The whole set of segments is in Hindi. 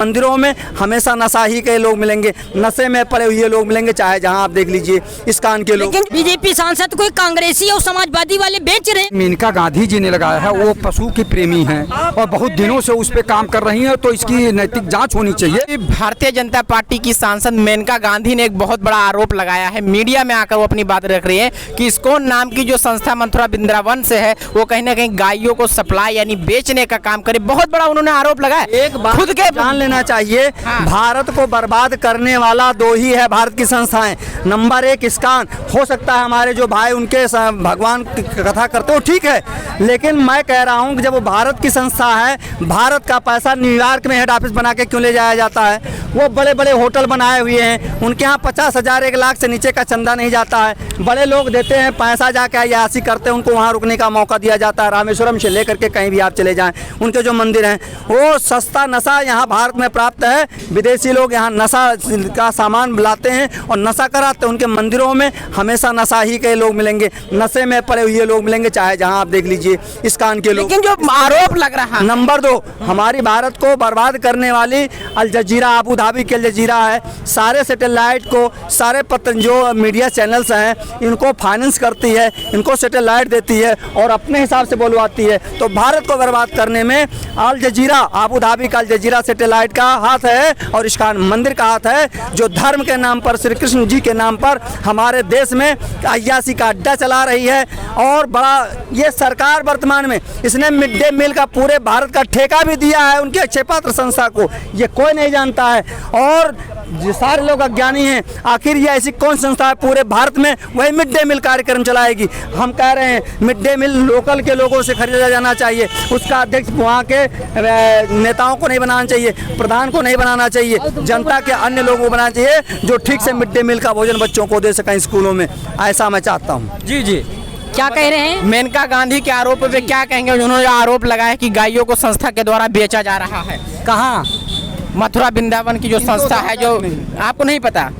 मंदिरों में हमेशा नशाही के लोग मिलेंगे, नशे में पड़े हुए लोग मिलेंगे, चाहे जहां आप देख लीजिए इस्कॉन के लोग। लेकिन बीजेपी सांसद कोई कांग्रेसी और समाजवादी वाले बेच रहे हैं। मेनका गांधी जी ने लगाया है, वो पशु की प्रेमी हैं और बहुत दिनों से उस पे काम कर रही हैं, तो इसकी नैतिक जांच होनी चाहिए। भारतीय जनता पार्टी की सांसद मेनका गांधी ने एक बहुत बड़ा आरोप लगाया है, मीडिया में आकर वो अपनी बात रख रही है कि इस्कॉन नाम की जो संस्था मथुरा वृंदावन से है वो कहीं ना कहीं गायों को सप्लाई यानी बेचने का काम करे। बहुत बड़ा उन्होंने आरोप लगाया। एक बात खुद के जान लेना चाहिए, भारत को बर्बाद करने वाला दो ही है भारत की संस्थाएं। नंबर एक इस्कॉन, हो सकता है हमारे जो भाई उनके भगवान की कथा करते हो ठीक है, लेकिन मैं कह रहा हूं कि जब वो भारत की संस्था है, भारत का पैसा न्यूयॉर्क में हेड ऑफिस बना के क्यों ले जाया जाता है? वो बड़े बड़े होटल बनाए हुए हैं, उनके यहाँ 50,000 1 लाख से नीचे का चंदा नहीं जाता है। बड़े लोग देते हैं पैसा, जाके अयासी करते हैं, उनको वहाँ रुकने का मौका दिया जाता है। रामेश्वरम से लेकर के कहीं भी आप चले जाएं, उनके जो मंदिर हैं वो सस्ता नशा यहाँ भारत में प्राप्त है। विदेशी लोग यहाँ नशा का सामान लाते हैं और नशा कराते हैं। उनके मंदिरों में हमेशा नशाही के लोग मिलेंगे, नशे में पड़े हुए लोग मिलेंगे, चाहे जहाँ आप देख लीजिए इस्कॉन के लोग। लेकिन जो आरोप लग रहा है, नंबर 2, हमारी भारत को बर्बाद करने वाली अल जजीरा, अबू धाबी के अल जजीरा है, सारे सैटेलाइट को, सारे जो मीडिया चैनल्स हैं इनको फाइनेंस करती है, इनको सैटेलाइट देती है और अपने हिसाब से बोलवाती है। तो भारत को बर्बाद करने में अल जजीरा, अबू धाबी का अल जजीरा सैटेलाइट का हाथ है और इस्कॉन मंदिर का हाथ है, जो धर्म के नाम पर, श्री कृष्ण जी के नाम पर हमारे देश में अय्यासी का अड्डा चला रही है। और बड़ा ये सरकार वर्तमान में इसने मिड डे मील का पूरे भारत का ठेका भी दिया है उनके अक्षय पात्र संस्था को, ये कोई नहीं जानता है। और जो सारे लोग अज्ञानी हैं, आखिर ये ऐसी कौन संस्था है पूरे भारत में वही मिड डे मील कार्यक्रम चलाएगी? हम कह रहे हैं मिड डे मील लोकल के लोगों से खरीदा जाना चाहिए, उसका अध्यक्ष वहाँ के नेताओं को नहीं बनाना चाहिए, प्रधान को नहीं बनाना चाहिए, जनता के अन्य लोगों को बनाना चाहिए जो ठीक से मिड डे मील का भोजन बच्चों को दे सकें स्कूलों में। ऐसा मैं चाहता हूँ। जी जी, क्या कह रहे हैं? मेनका गांधी के आरोप पे क्या कहेंगे? उन्होंने आरोप लगाया कि गायों को संस्था के द्वारा बेचा जा रहा है। कहाँ? मथुरा वृंदावन की जो संस्था है, जो आपको नहीं पता?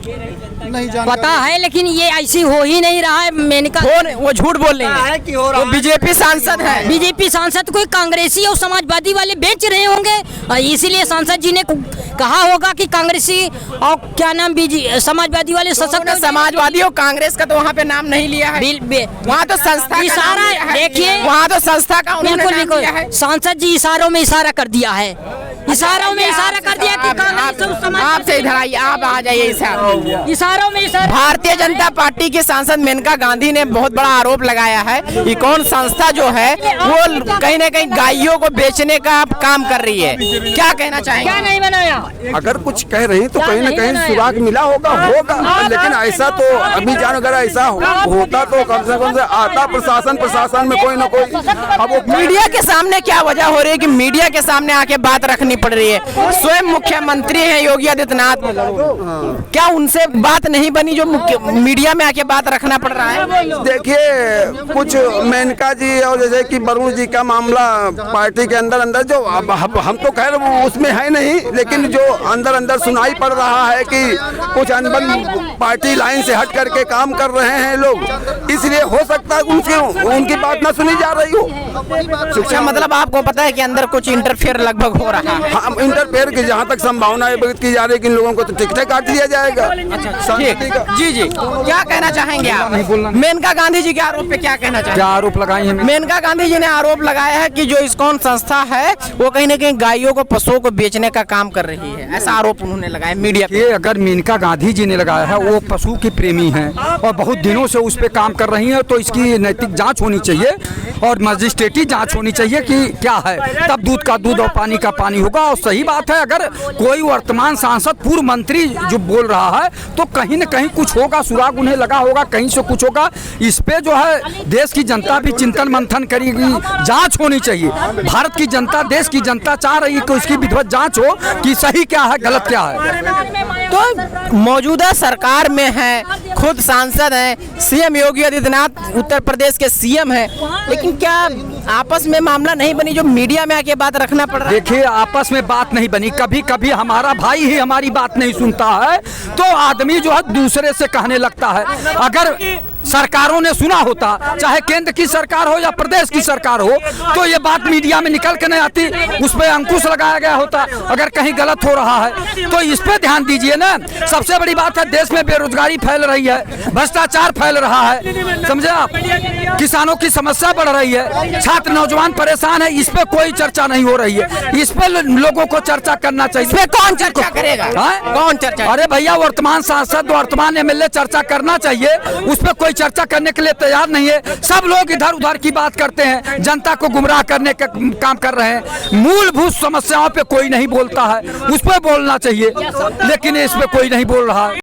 पता है, लेकिन ये ऐसी हो ही नहीं रहा है। मेनका वो झूठ बोल रहे हैं, वो बीजेपी सांसद है। बीजेपी सांसद कोई कांग्रेसी और समाजवादी वाले बेच रहे होंगे, इसीलिए सांसद जी ने कहा होगा कि कांग्रेसी और क्या नाम समाजवादी वाले सशक्त। समाजवादी और कांग्रेस का तो वहाँ पे नाम नहीं लिया है, वहाँ तो संस्था इशारा, देखिए वहाँ तो संस्था का बिल्कुल सांसद जी इशारों में इशारा कर दिया है, इशारों में इशारा कर दिया कि आपसे इधर आइए, आप आ जाइए। इशारों में इशारा। भारतीय जनता पार्टी के सांसद मेनका गांधी ने बहुत बड़ा आरोप लगाया है कि कौन संस्था जो है वो कहीं ना कहीं गायों को बेचने का काम कर रही है। क्या कहना चाहेंगे? क्या नहीं बनाया? अगर कुछ कह रही तो कहीं ना कहीं सुराग मिला होगा, लेकिन ऐसा तो अभी जान अगर ऐसा होता तो कम से कम से आता प्रशासन में कोई ना कोई। अब वो मीडिया के सामने क्या वजह हो रही है कि मीडिया के सामने आके बात रखनी पड़ रही है? स्वयं मुख्यमंत्री हैं योगी आदित्यनाथ, क्या उनसे बात नहीं बनी जो मीडिया में आके बात रखना पड़ रहा है? देखिए, कुछ मेनका जी और जैसे कि वरुण जी का मामला पार्टी के अंदर जो हम तो खैर उसमें है नहीं, लेकिन जो अंदर सुनाई पड़ रहा है कि कुछ अनबन पार्टी लाइन से हट करके काम कर रहे हैं लोग, इसलिए हो सकता है उनकी बात ना सुनी जा रही हो। शिक्षा मतलब आपको पता है कि अंदर कुछ इंटरफेयर लगभग हो रहा है? हाँ, इंटरफेयर की जहाँ तक संभावना व्यक्त की जा रही है कि इन लोगों को तो टिकटें काट दिया जाएगा। जी जी, क्या कहना चाहेंगे आप? मेनका गांधी जी के आरोप पे क्या कहना चाहेंगे? क्या आरोप लगाए हैं? मेनका गांधी जी ने आरोप लगाया है कि जो इस्कॉन संस्था है वो कहीं ना कहीं गायों को, पशुओं को बेचने का काम कर रही है, ऐसा आरोप उन्होंने लगाया मीडिया पे। अगर मेनका गांधी जी ने लगाया है, वो पशु की प्रेमी हैं और बहुत दिनों से उस पे काम कर रही हैं, तो इसकी नैतिक जांच होनी चाहिए और मजिस्ट्रेटी जांच होनी चाहिए कि क्या है, तब दूध का दूध और पानी का पानी होगा। और सही बात है, अगर कोई वर्तमान सांसद, पूर्व मंत्री जो बोल रहा है तो कहीं न कहीं कुछ होगा, सुराग उन्हें लगा होगा, कहीं से कुछ होगा। इस पे जो है देश की जनता भी चिंतन मंथन करेगी, जांच होनी चाहिए। भारत की जनता, देश की जनता चाह रही है कि उसकी विधिवत जांच हो कि सही क्या है, गलत क्या है। तो मौजूदा सरकार में है, खुद सांसद हैं, सीएम योगी आदित्यनाथ उत्तर प्रदेश के सीएम हैं, लेकिन क्या आपस में मामला नहीं बनी जो मीडिया में आके बात रखना पड़ रहा है? देखिए, आपस में बात नहीं बनी, कभी कभी हमारा भाई ही हमारी बात नहीं सुनता है तो आदमी जो है दूसरे से कहने लगता है। अगर सरकारों ने सुना होता, चाहे केंद्र की सरकार हो या प्रदेश की सरकार हो, तो ये बात मीडिया में निकल के नहीं आती, उस पर अंकुश लगाया गया होता। अगर कहीं गलत हो रहा है तो इस पे ध्यान दीजिए ना। सबसे बड़ी बात है, देश में बेरोजगारी फैल रही है, भ्रष्टाचार फैल रहा है, समझे आप, किसानों की समस्या बढ़ रही है, छात्र नौजवान परेशान है, इस पे कोई चर्चा नहीं हो रही है। इस पे लोगों को चर्चा करना चाहिए। इस पे कौन चर्चा करेगा? कौन चर्चा? अरे भैया, वर्तमान सांसद, वर्तमान एमएलए चर्चा करना चाहिए, उस पर कोई चर्चा करने के लिए तैयार नहीं है। सब लोग इधर उधर की बात करते हैं, जनता को गुमराह करने का काम कर रहे हैं। मूलभूत समस्याओं पे कोई नहीं बोलता है, उस पर बोलना चाहिए, लेकिन इस पे कोई नहीं बोल रहा है।